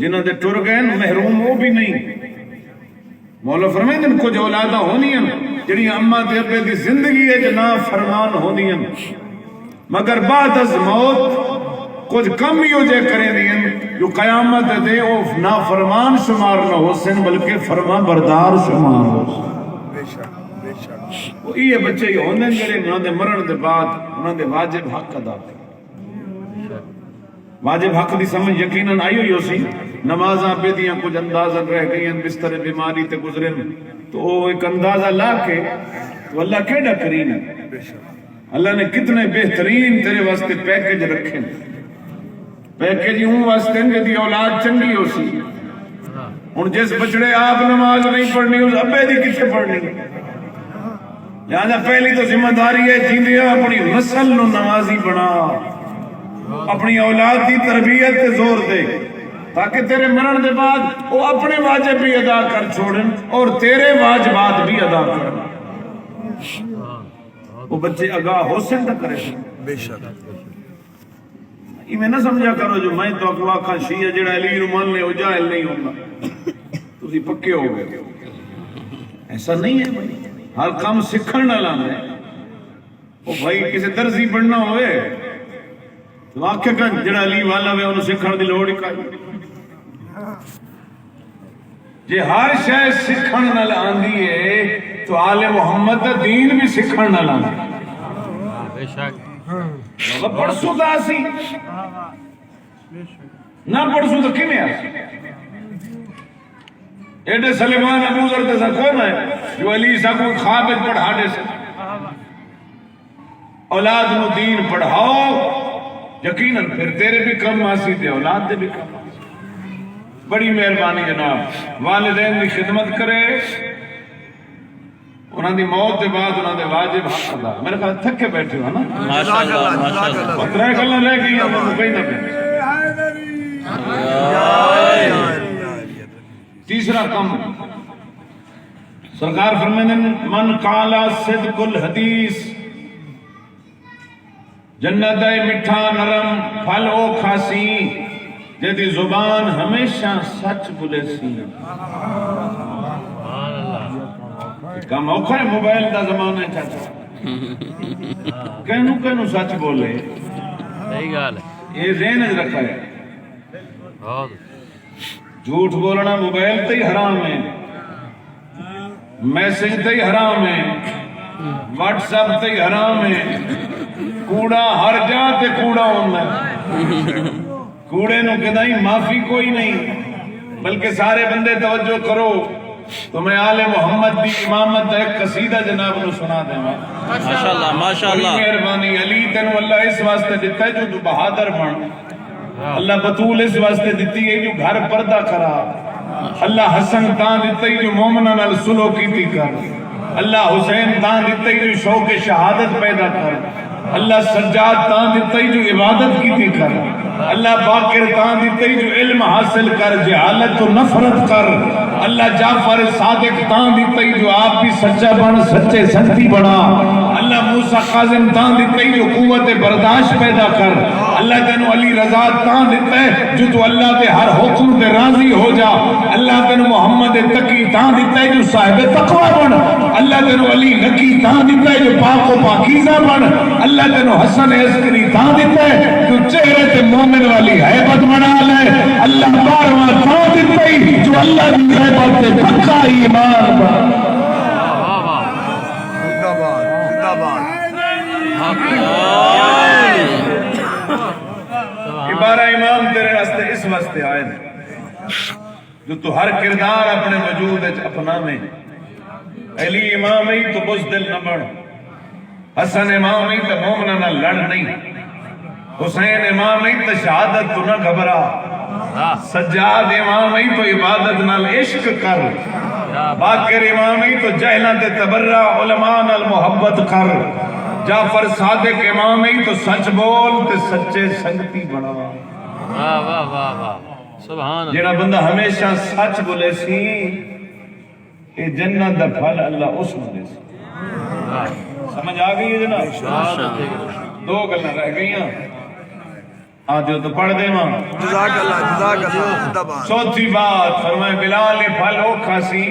جنہوں دے ٹر گئے محروم وہ بھی نہیں. مولا فرمائے دن کچھ اولادہ ہونی ہیں جڑی اما تے ابے دی زندگی ہے جنا فرمان ہونی ہیں مگر بعد از موت کچھ کم ہی ہو جائے کریں دیں جو قیامت دے وہ نافرمان شمار نہ ہو سن بلکہ فرما بردار شمار ہو سن. وہ یہ بچے ہی ہونے جڑے انہوں نے مرن دے بعد انہوں نے واجب حق ادا کریں. واجب حق دی سمجھ یقیناً آئی ہوئی ہو سی. نمازاں بیدیاں کچھ اندازاً رہ گئی ہیں بستر بیماری تے گزرے تو وہ ایک اندازہ لا کے تو اللہ کیڑا کریم ہے. اللہ نے کتنے بہترین تیرے واسطے پیکج رکھے. پیکج ہوں واسطے جدی اولاد چنگی ہو سی. ہن جس بچڑے آپ نماز نہیں پڑھنی اس ابے دی کتنے پڑھنی. لہذا پہلی تو ذمہ داری ہے جیندے اپنی نسل نو نمازی بنا, اپنی اولاد دی تربیت تے زور دے تاکہ تیرے مرن دے بعد وہ اپنے واجب بھی ادا کر چھوڑن اور تیرے واجبات بھی ادا کرن. وہ بچے آگاہ ہو سکتا کرے بے شک. یہ میں نہ سمجھا کرو جو میں تو اکوا کھا شیعہ جڑا علی نو مان لے ہو جاہل نہیں ہوگا تسی پکے ہو گئے. ایسا نہیں ہے بھائی, ہر کام سکھن نہ لانا ہے. وہ بھائی کسی درزی بننا ہوئے تو واقع کن جڑا علی والا ہوئے انہوں سکھن دی لوڑ ہی کر. جے ہر شے سکھن نہ لاندی ہے تو آل محمد دا دین بھی سکھن نہ لاندی. بے شک پڑھسو دا سی نہ پڑھسو تو کنے آسی. ایڈے سلیمان ابو ذر تے سا کون ہے جو علی سا کوئی خواب پڑھا دے سے. اولاد نو دین پڑھاؤ یقیناً پھر تیرے بھی کم آسی تے اولاد دے بھی کم آسی. بڑی مہربانی جناب. والدین دی خدمت کرے انہاں دی موت دے بعد انہاں دے واجب حق ادا. میرے خیال تھکے بیٹھے ہو نا ماشاءاللہ ماشاءاللہ. ترے گلاں رہ گئی ہیں تو کہیں نہ پہ. تیسرا کم سرکار فرماتے ہیں من قالا صدق الحدیث جنت ہے مٹھا نرم پھل او کھاسی جدی زبان ہمیشہ سچ بولے سی. کم اوکھا ہے موبائل دا زمانہ ہے چاچا کہنو سچ بولے. صحیح گال ہے. یہ ذہن وچ رکھا ہے. بہت جھوٹ بولنا موبائل تے ہی حرام ہے, میسج تے ہی حرام ہے, واٹس ایپ تے ہی حرام ہے. کوڑا ہر جا تے کوڑا ہوندا ہے. کوڑے نو کدائی معافی کوئی نہیں بلکہ سارے بندے توجہ کرو تو میں آل محمد دی امامت ایک قصیدہ جناب نو سنا دیں. ماشاءاللہ ماشاءاللہ. بڑی مہربانی. علی تینو اللہ اس واسطے دیتا ہے جو تو بہادر بن. اللہ بطول اس واسطے دیتی ہے جو گھر پردہ کرا. اللہ حسن تاں دیتا ہے جو مومنہ نال سلو کیتی کر. اللہ حسین تاں دیتا ہے جو شوق شہادت پیدا کر. اللہ سجاد تاں دیتا ہے جو عبادت کیتی کر. اللہ باقر تاں دیتا ہے جو علم حاصل کر جہالت و نفرت کر. اللہ جعفر صادق تاں دیتا ہے جو آپ بھی سچا بن سچے سنتی بنا. اللہ موسیٰ قاظم تاں دیتا ہے جو قوت برداشت پیدا کر. اللہ تینو علی رضا تاں دیتا ہے جو تو اللہ دے ہر حکم دے راضی ہو جا. اللہ تینو محمد تقی تاں دیتا ہے جو صاحب تقوی بن. اللہ تینو علی نقی تاں دیتا ہے جو پاک و پاکیزہ بن. اللہ تینو حسن عسکری تاں دیتا ہے جو چہرے تے مومن والی حیبت بنا لے. اللہ بارواں تاں دیتا ہے جو اللہ دی حیبت تے پکا ایمان بن. بارہ امام تیرے راستے اس واسطے آئے جو تو ہر کردار اپنے وجود اپنا میں. علی امام ہی تو بزدل نہ بڑھ, حسن امام ہی تو مومنہ نہ لڑ نہیں, حسین امام ہی تو شہادت تو نہ گھبرا, سجاد امام ہی تو عبادت نال عشق کر, باقر امام ہی تو جہلان تے تبرہ علماء نال محبت کر, جعفر صادق امام ہی تو سچ بول تے سچے سنگتی بنا. واہ واہ واہ واہ سبحان اللہ. جڑا بندہ ہمیشہ سچ بولے سی کہ جنت دا پھل اللہ اس کو دے سی. سمجھ آ گئی ہے جناب؟ دو گلاں رہ گئیاں. آجو تو پڑھ دے ماں. جزاک اللہ زندہ باد. چوتھی بات فرمائے بلال پھل ہو کھاسی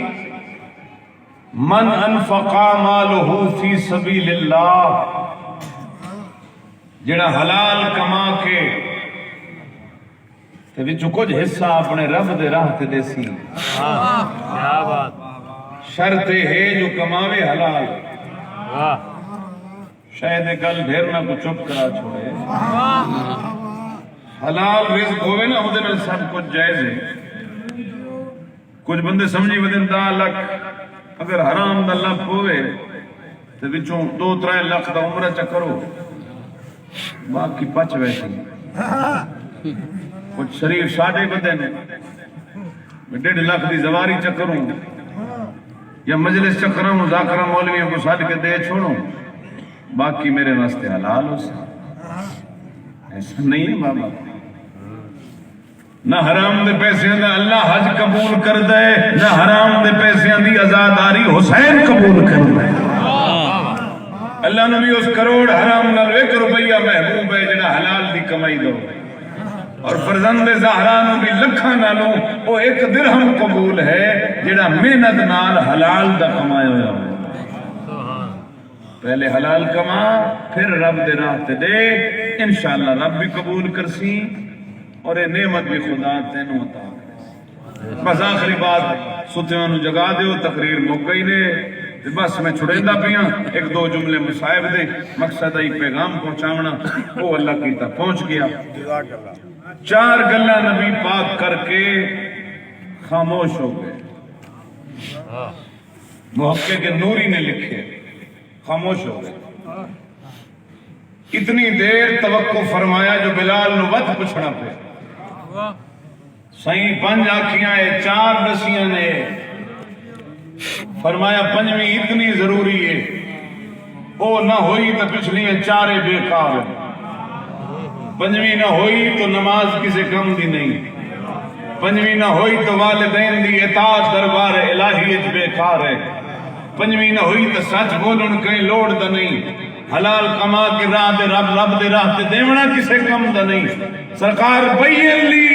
من انفقا مالہ فی سبیل اللہ، جڑا حلال کما کے تے وچوں کچھ حصہ اپنے رب دے راہ تے دیسی. کیا بات. شرط ہے جو کماوے حلال. واہ. شاید گل ڈھیر نہ کو چپ کرا چھوڑے. حلال رزق ہوئے نا وہ دن سب کچھ جائز ہے. کچھ بندے سمجھی ودن 10 لکھ اگر حرام دا لکھ ہوئے تو وچوں 2-3 لکھ دا عمرہ چکرو باقی پچ ویسی. کچھ شریف ساڑھے بندے نے 1.5 لکھ دی زواری چکروں یا مجلس چکروں مذاکرہ مولویوں کو ساتھ کے دے چھوڑوں باقی میرے واسطے حلال ہو سا. ایسا نہیں ہے بابا. نہ حرام دے پیسے دا اللہ حج قبول کر دے نہ حرام دے پیسے دی ازاداری حسین قبول کر دے. اللہ نبی اس کروڑ حرام نال 1 روپیہ محبوب ہے جڑا حلال دی کمائی دو اور فرزند زہرا نو بھی لکھاں نالوں وہ 1 درہم قبول ہے جڑا محنت نال حلال دا کمایا ہوا ہو. پہلے حلال کما پھر رب دے راہ تے دے انشاءاللہ رب بھی قبول کرسی اور یہ نعمت بھی خدا تینوں عطا کرے. بس آخری بات ستیاں نو جگا دیو تقریر مک گئی نے بس میں چھڑیندہ پیاں 1-2 جملے مصائب دے مقصد ہے پیغام پہنچاونا وہ اللہ کی تا پہنچ گیا. جزاک اللہ. 4 گلہ نبی پاک کر کے خاموش ہو گئے. محقق کے نوری نے لکھے خاموش ہو گئے. اتنی دیر توقع فرمایا جو بلال نو وقت پچھڑا پہ سائیں 5 آنکھیاں 4 دسیاں نے فرمایا 5ویں اتنی ضروری ہے او نہ ہوئی تو پچھلی 4 بیکار. 5ویں نہ ہوئی تو نماز کسی کم دی نہیں. 5ویں نہ ہوئی تو والدین دی اطاعت دربار الہی اچ بیکار ہے. 5ویں نہ ہوئی تو سچ بولن کہیں لوڑ دا نہیں. حلال کما کے راہ دے رب دے راہ تے دیونا کسے کم دا نہیں. سرکار بین لی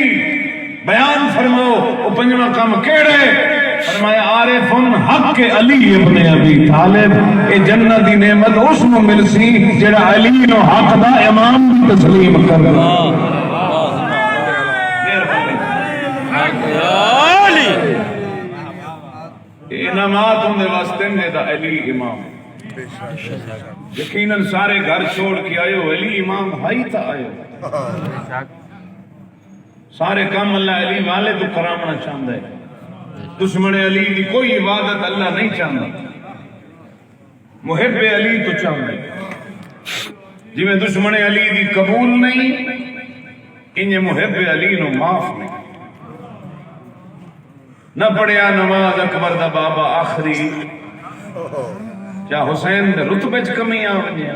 بیان فرماؤ او 5واں کم کیڑے فرمایا عارف حق کے علی ابن ابی طالب. اے جنت دی نعمت اس نو ملسی جڑا علی نو حق دا امام تسلیم کر دے. انعامات ہوں دے واسطے نے دا علی امام. یقیناً سارے گھر چھوڑ کے آئے ہو علی امام بھائی تا آئے ہو. سارے کام اللہ علی والے تو کرامنا چاہتا ہے. دشمن علی دی کوئی عبادت اللہ نہیں چاہتا. محب علی تو چاہتا ہے. جی میں دشمن علی دی قبول نہیں انہیں محب علی نو معاف نہیں. نہ پڑھیا نماز اکبر دا بابا آخری کیا حسین دے رتبے چ کمی آ ونجیا.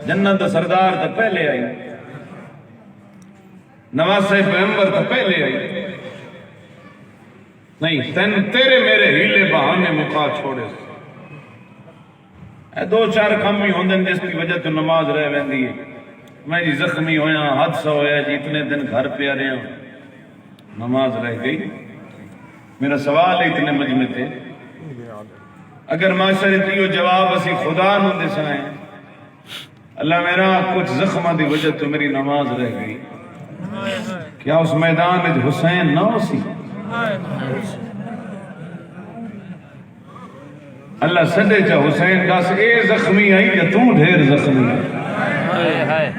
جنت دا سردار دا پہلے آئی. نواسے پیغمبر دا پہلے آئی. نہیں تیرے میرے ہیلے بہانے مکا چھوڑے. 2-4 کم ہی ہوندن جس کی وجہ تو نماز رہ ویندی ہے. میں جی زخمی ہویا حادثہ ہویا جی اتنے دن گھر پہ آ رہے ہیں نماز رہ گئی. میرا سوال ہے اتنے مجمع تھے اگر معاشرے تیو جواب اسی خدا نو دسائیں اللہ میرا کچھ زخمہ دی وجہ تو میری نماز رہ گئی کیا اس میدان میں حسین نہ ہو سی؟ اللہ سدے چا حسین دس اے زخمی آئی یا تو ڈھیر زخمی آئی.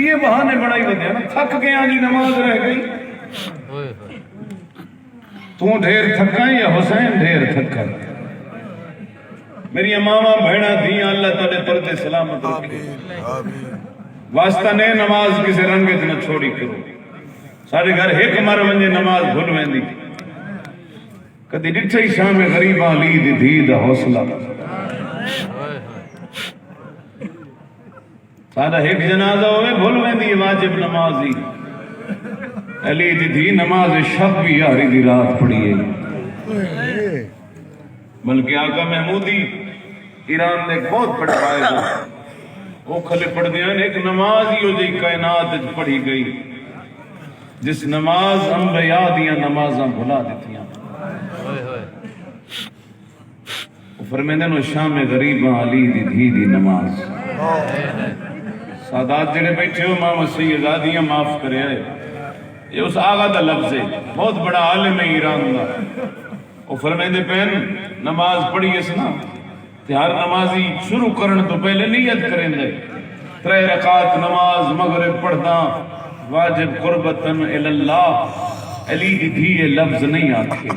یہ بہانے بڑائی بدے نا تھک گیا جی نماز رہ گئی. تو ڈھیر تھکا یا حسین ڈھیر تھکا. میری امامہ بھیڑا دیا اللہ تعالی پردے سلامت رکھے. واسطہ نے نماز کسی رنگت نہ چھوڑی کرو. سارے گھر ایک مر ونجے نماز بھول ویندی. کدی ڈٹھے ہی شام غریب علی دی دھی دا حوصلہ. سارا ایک جنازہ ہوئے بھول ویندی واجب نمازی. علی دی دھی نماز شب بھی یاری دی رات پڑھیے. بلکہ آقا محمودی ایران نے بہت بڑا فائدہ وہ کھلے پڑھ دیا ایک نماز ہی ہو جی کائنات پڑھی گئی جس نماز انبیاء دیاں نمازاں بھلا دیتیاں وہ فرمیندے نو شام غریباں علی دی دھی دی نماز سادات جڑے بیٹھے ہو ماں مسیح آزادیاں معاف کرے آئے یہ اس آغا دا لفظ ہے بہت بڑا عالم ہے ایران دا وہ فرمیندے پہن نماز پڑھی اس نا ہر نمازی شروع کرن تو پہلے نیت کریں دے 3 رکعت نماز مغرب پڑھنا واجب قربتن الاللہ علی دی دھی یہ لفظ نہیں آتے